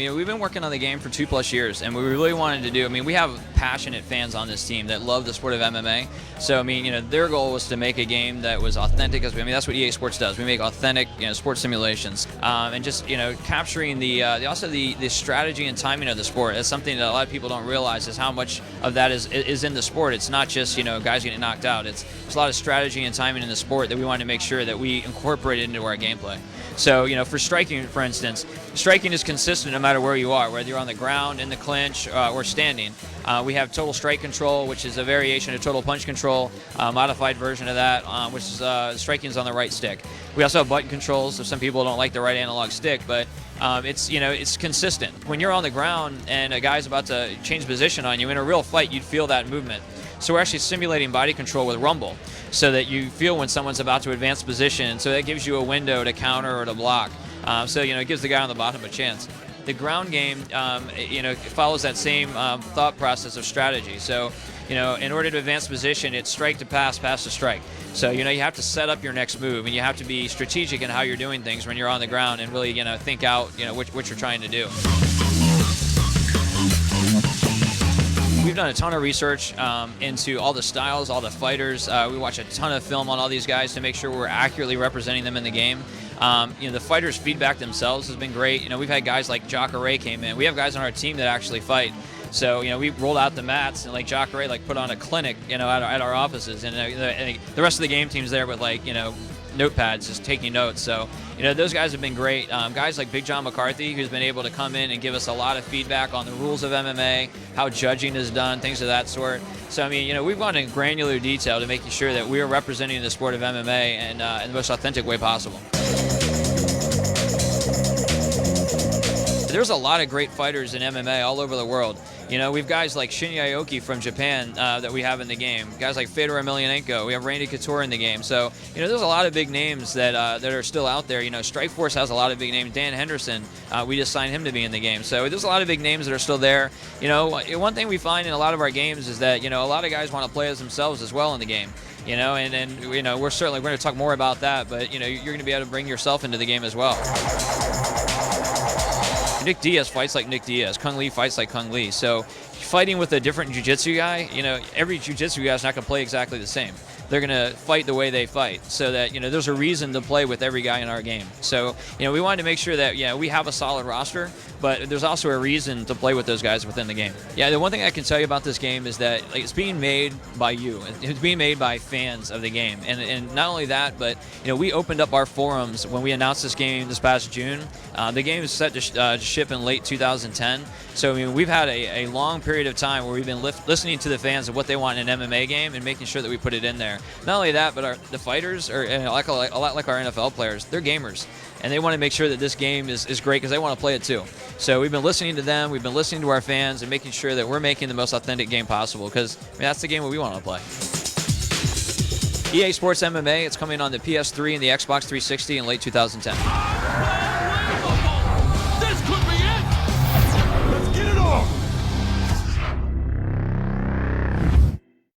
mean, we've been working on the game for 2+ years, and what we really wanted to do, I mean, we have passionate fans on this team that love the sport of MMA. So, I mean, their goal was to make a game that was authentic. I mean, that's what EA Sports does. We make authentic, sports simulations, and just, capturing also the strategy and timing of the sport. That's something that a lot of people don't realize is how much of that is in the sport. It's not just, guys getting knocked out. There's a lot of strategy and timing in the sport that we wanted to make sure that we incorporated into our gameplay. So, for striking, for instance, striking is consistent no matter where you are, whether you're on the ground, in the clinch, or standing. We have total strike control, which is a variation of total punch control, modified version of that, which is striking is on the right stick. We also have button controls, so some people don't like the right analog stick, but it's consistent. When you're on the ground and a guy's about to change position on you, in a real fight, you'd feel that movement. So we're actually simulating body control with rumble, so that you feel when someone's about to advance position, so that gives you a window to counter or to block. So, it gives the guy on the bottom a chance. The ground game, follows that same thought process of strategy. So, in order to advance position, it's strike to pass, pass to strike. So, you have to set up your next move, and you have to be strategic in how you're doing things when you're on the ground and really, think out, what you're trying to do. We've done a ton of research into all the styles, all the fighters. We watch a ton of film on all these guys to make sure we're accurately representing them in the game. The fighters' feedback themselves has been great. We've had guys like Jacare came in. We have guys on our team that actually fight. So, we rolled out the mats, and like Jacare put on a clinic, at our offices, and the rest of the game team's there with notepads just taking notes. So, those guys have been great. Guys like Big John McCarthy, who's been able to come in and give us a lot of feedback on the rules of MMA, how judging is done, things of that sort. So, I mean, we've gone in granular detail to making sure that we are representing the sport of MMA in the most authentic way possible. There's a lot of great fighters in MMA all over the world. We've guys like Shinya Aoki from Japan that we have in the game. Guys like Fedor Emelianenko. We have Randy Couture in the game. So, there's a lot of big names that are still out there. Strikeforce has a lot of big names. Dan Henderson, we just signed him to be in the game. So, there's a lot of big names that are still there. One thing we find in a lot of our games is that, a lot of guys want to play as themselves as well in the game. And we're going to talk more about that, but, you're going to be able to bring yourself into the game as well. Nick Diaz fights like Nick Diaz. Kung Lee fights like Kung Lee. So fighting with a different jiu-jitsu guy, every jiu-jitsu guy is not going to play exactly the same. They're going to fight the way they fight, so that, there's a reason to play with every guy in our game. So, we wanted to make sure that, we have a solid roster, but there's also a reason to play with those guys within the game. Yeah, the one thing I can tell you about this game is that it's being made by you. It's being made by fans of the game. And not only that, but, we opened up our forums when we announced this game this past June. The game is set to ship in late 2010. So, we've had a long period of time where we've been listening to the fans of what they want in an MMA game and making sure that we put it in there. Not only that, but the fighters are a lot like our NFL players. They're gamers, and they want to make sure that this game is great because they want to play it too. So we've been listening to them, we've been listening to our fans, and making sure that we're making the most authentic game possible, because that's the game that we want to play. EA Sports MMA, it's coming on the PS3 and the Xbox 360 in late 2010.